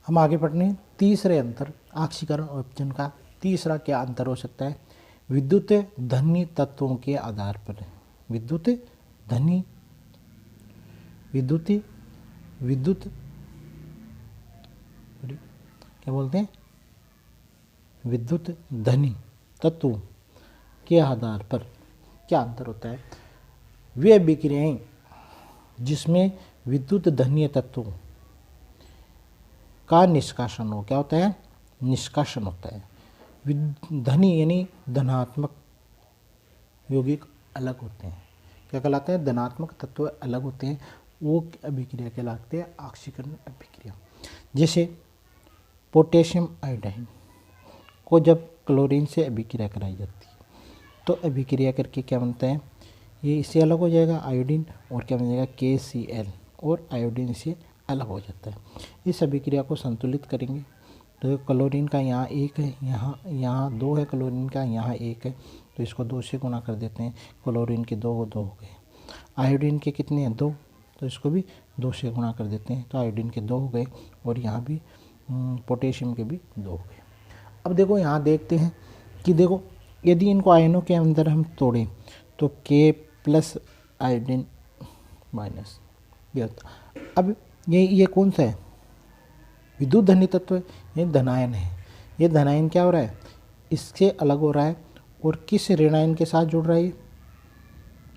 हम आगे पढ़ने तीसरे अंतर ऑक्सीकरण और अपचन का। तीसरा क्या अंतर हो सकता है? विद्युत धनी तत्वों के आधार पर। विद्युत धनी विद्युत क्या बोलते हैं? विद्युत धनी तत्वों के आधार पर क्या अंतर होता है? वे अभिक्रियाएं जिसमें विद्युत धनीय तत्वों का निष्कासन हो, क्या होता है? निष्कासन होता है। धनी यानी धनात्मक यौगिक अलग होते हैं। क्या कहलाते हैं? धनात्मक तत्व अलग होते हैं। वो अभिक्रिया कहलाते हैं ऑक्सीकरण अभिक्रिया। जैसे पोटेशियम आयोडाइन को जब क्लोरीन से अभिक्रिया कराई जाती है तो अभिक्रिया करके क्या बनता है? ये इससे अलग हो जाएगा आयोडीन, और क्या बन जाएगा? KCl, और आयोडीन से अलग हो जाता है। इस अभिक्रिया को संतुलित करेंगे तो क्लोरीन का यहाँ 1 है, यहाँ 2 है, क्लोरीन का यहाँ 1 है, तो इसको 2 से गुणा कर देते हैं। क्लोरीन के 2 हो गए। आयोडीन के कितने हैं? 2, तो इसको भी 2 से गुणा कर देते हैं, तो आयोडीन के 2 हो गए, और यहाँ भी पोटेशियम के भी 2 हो गए। अब देखो यहाँ देखते हैं कि देखो यदि इनको आयनों के अंदर हम तोड़ें तो K+ आयोडीन माइनस ये होता। अब ये कौन सा है? विद्युत धनी तत्व है, ये धनायन है। ये धनायन क्या हो रहा है? इससे अलग हो रहा है, और किस ऋणायन के साथ जुड़ रहा है?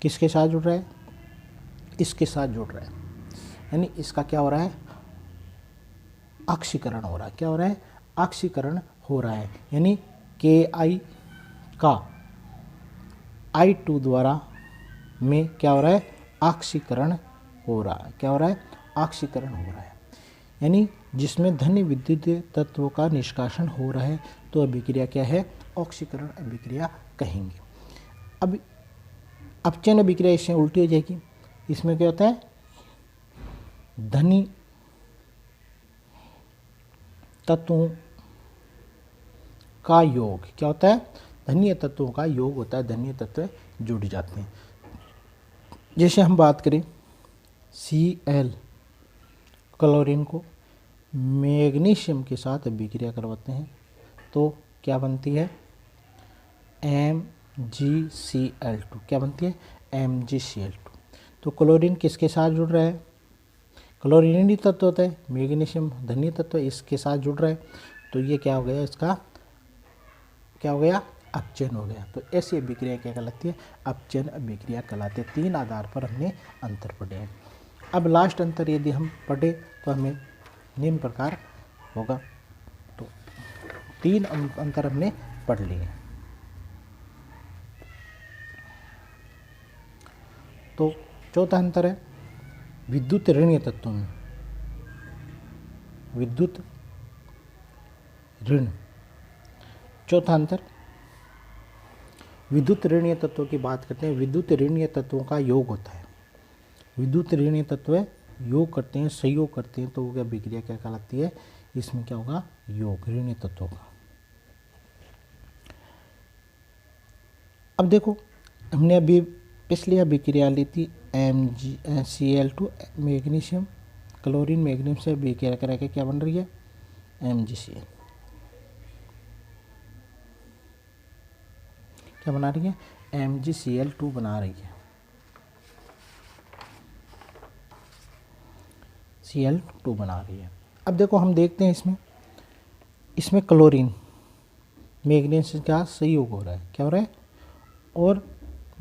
किसके साथ जुड़ रहा है? इसके साथ जुड़ रहा है, यानी इसका क्या हो रहा है? ऑक्सीकरण हो रहा है। क्या हो रहा है? ऑक्सीकरण हो रहा है, यानी Ki का I2 द्वारा में क्या हो रहा है? ऑक्सीकरण हो रहा है। क्या हो रहा है? ऑक्सीकरण हो रहा है, यानी जिसमें धन्य विद्युत तत्वों का निष्कासन हो रहा है, तो अभिक्रिया क्या है? ऑक्सीकरण अभिक्रिया कहेंगे। अब अपचयन अभिक्रिया इससे उल्टी हो जाएगी। इसमें क्या होता है? धनी तत्वों का योग क्या होता है? धनीय तत्वों का योग होता है। धनीय तत्व जुड़ जाते हैं। जैसे हम बात करें Cl, क्लोरीन को मैग्नीशियम के साथ अभिक्रिया करवाते हैं तो क्या बनती है? MgCl2। क्या बनती है? MgCl2। तो क्लोरीन किसके साथ जुड़ रहा है? क्लोरीन ही तत्व होता है, मैग्नीशियम धनी तत्व इसके साथ जुड़ रहा है, तो ये क्या हो गया? इसका क्या हो गया? अपचयन हो गया। तो ऐसी अभिक्रिया क्या कहलाती है? अपचयन अभिक्रिया कहलाती है। 3 आधार पर हमने अंतर पढ़े हैं। अब लास्ट अंतर यदि हम पढ़े तो हमें निम्न प्रकार होगा। तो 3 अंतर हमने पढ़ लिए। तो चौथा अंतर है विद्युत ऋणीय तत्वों में। विद्युत ऋण। चौथा अंतर विद्युत ऋणीय तत्वों की बात करते हैं। विद्युत ऋणीय तत्वों का योग होता है। विद्युत ऋणीय तत्व योग करते हैं, संयोग करते हैं, तो वो क्या अभिक्रिया क्या कहलाती है? इसमें क्या होगा? योग ऋणीय तत्वों का। अब देखो हमने अभी पिछली अभिक्रिया ली थी MgCl2 मैग्नीशियम क्लोरीन मैग्नीशियम से अभिक्रिया करा के क्या बन रही है? MgCl। क्या बना रही है? MgCl2 बना रही है। Cl2 बना रही है। अब देखो हम देखते हैं इसमें क्लोरीन मैग्नीशियम का संयोग हो रहा है। क्या हो रहा है? और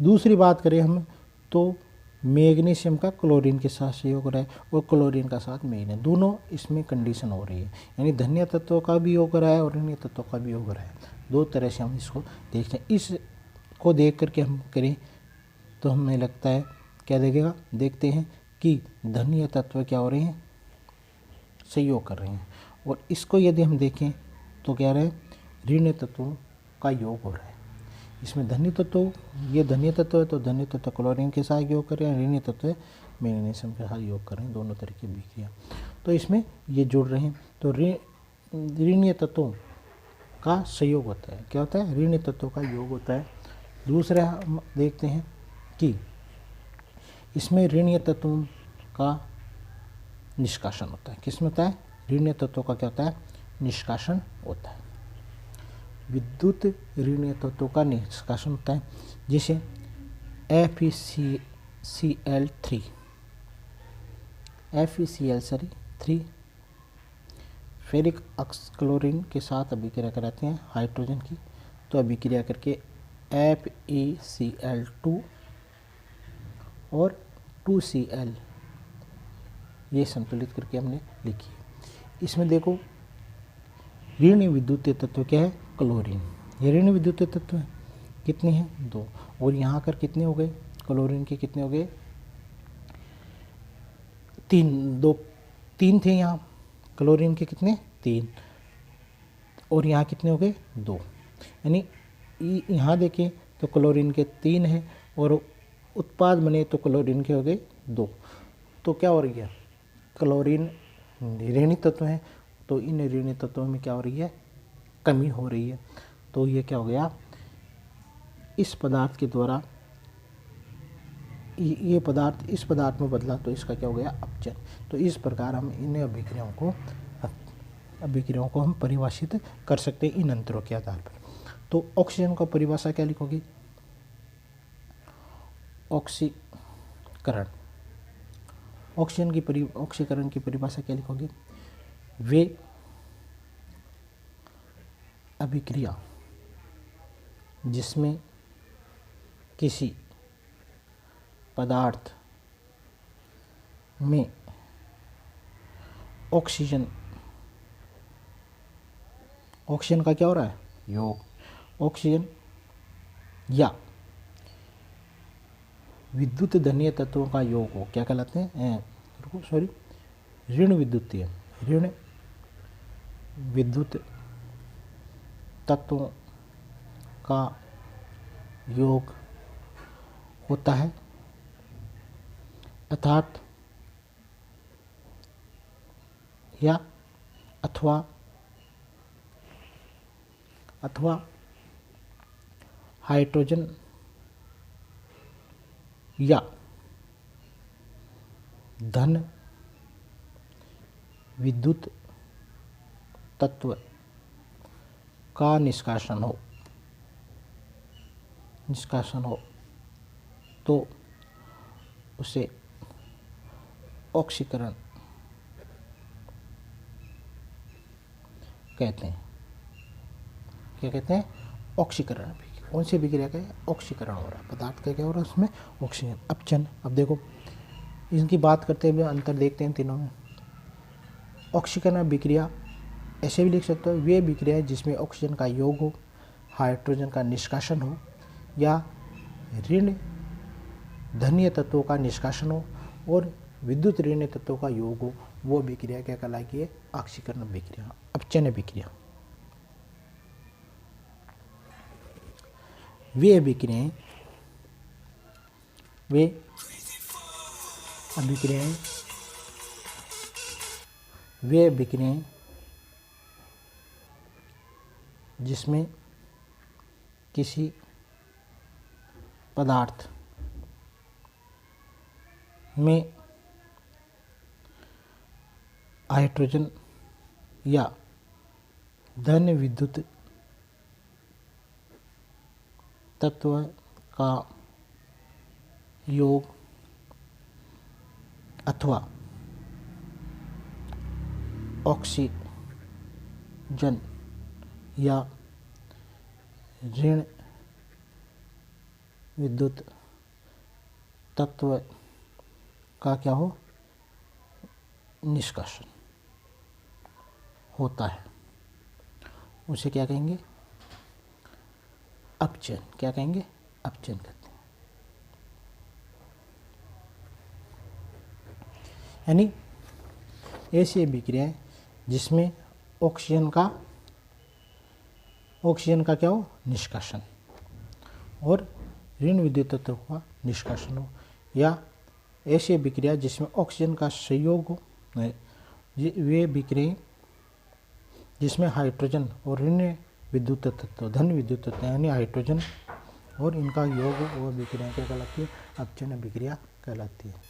दूसरी बात करें हम तो मैग्नीशियम का क्लोरीन के साथ संयोग हो रहा है, और क्लोरीन का साथ मैग्नीशियम, दोनों इसमें कंडीशन हो रही है, यानी धन्य तत्वों का भी योग हो रहा है और ऋणीय तत्वों का भी योग हो रहा है। 2 तरह से हम इसको देखते हैं। इसको देख करके हम करें तो हमें लगता है क्या देखेगा? देखते हैं कि धन्य तत्व क्या हो रहे हैं? सहयोग कर रहे हैं। और इसको यदि हम देखें तो क्या रहा है? ऋणीय तत्वों का योग हो रहा है। इसमें धन्य तत्व, ये धन्य तत्व है तो धन्य तत्व क्लोरीन के साथ योग कर रहे हैं, ऋणीय तत्व मैग्नीशियम के साथ योग कर रहे हैं, दोनों तरह की अभिक्रिया। तो इसमें ये जुड़ रहे हैं, तो ऋणीय तत्वों का संयोग होता है। क्या होता है? ऋणीय तत्वों का योग होता है। दूसरा हम देखते हैं कि इसमें ऋणीय तत्वों का निष्कासन होता है। किसमें होता है? ऋणीय तत्वों का क्या होता है, निष्कासन होता है। विद्युत ऋणीय तत्वों का निष्कासन होता है, जिसे FeCl3 फेरिक ऑक्सीक्लोरीन के साथ अभिक्रिया कराते हैं हाइड्रोजन की, तो अभिक्रिया करके FeCl2 और 2Cl ये संतुलित करके हमने लिखी है। इसमें देखो ऋण विद्युतीय तत्व क्या है, क्लोरीन। ये ऋण विद्युतीय तत्व है, कितने हैं, 2। और यहाँ कर कितने हो गए, क्लोरीन के कितने हो गए, 3 थे यहाँ, क्लोरीन के कितने, 3, और यहाँ कितने हो गए, 2। यानी यहाँ देखें तो क्लोरीन के 3 हैं और उत्पाद बने तो क्लोरीन के हो गए 2। तो क्या हो रही है, क्लोरीन ऋणीय तत्व है, तो इन ऋणीय तत्वों में क्या हो रही है, कमी हो रही है। तो ये क्या हो गया, इस पदार्थ के द्वारा ये पदार्थ इस पदार्थ में बदला तो इसका क्या हो गया, अपचयन। तो इस प्रकार हम इन अभिक्रियाओं को हम परिभाषित कर सकते हैं इन अंतरों के आधार पर। तो ऑक्सीजन का परिभाषा क्या लिखोगे, ऑक्सीकरण। ऑक्सीकरण की परिभाषा क्या लिखोगे, वे अभिक्रिया जिसमें किसी पदार्थ में ऑक्सीजन का क्या हो रहा है, योग, ऑक्सीजन या विद्युत धनीय तत्वों का योग हो, क्या कहलाते हैं, ऋण विद्युत तत्वों का योग होता है, अर्थात या अथवा हाइड्रोजन या धन विद्युत तत्व का निष्कासन हो तो उसे ऑक्सीकरण कहते हैं। क्या कहते हैं, ऑक्सीकरण। कौन सी अभिक्रिया का है, ऑक्सीकरण हो रहा है, पदार्थ का क्या हो रहा है, उसमें ऑक्सीजन, अपचयन। अब देखो इनकी बात करते हुए अंतर देखते हैं तीनों में। ऑक्सीकरण अभिक्रिया ऐसे भी लिख सकते हो, वे अभिक्रिया जिसमें ऑक्सीजन का योग हो, हाइड्रोजन का निष्कासन हो या ऋण धनीय तत्वों का निष्कासन हो और विद्युत ऋणीय तत्वों का योग हो, वो अभिक्रिया क्या कहलाती है, ऑक्सीकरण अभिक्रिया, अपचयन अभिक्रिया। वे अभिक्रियाएं जिसमें किसी पदार्थ में हाइड्रोजन या धन विद्युत तत्व का योग अथवा ऑक्सीजन या ऋण विद्युत तत्व का क्या हो, निष्कासन होता है, उसे क्या कहेंगे, अपचयन। क्या कहेंगे, अपचयन कहते हैं। यानी ऐसी अभिक्रियाएं जिसमें ऑक्सीजन का क्या हो, निष्कासन और ऋण विद्युत तत्व का निष्कासन हो, या ऐसी अभिक्रिया जिसमें ऑक्सीजन का संयोग हो, वे अभिक्रियाएं जिसमें हाइड्रोजन और ऋण विद्युत तत्व, धन विद्युत तत्व यानी हाइड्रोजन और इनका योग हो, वो अभिक्रिया क्या कहलाती है, अपचयन अभिक्रिया कहलाती है।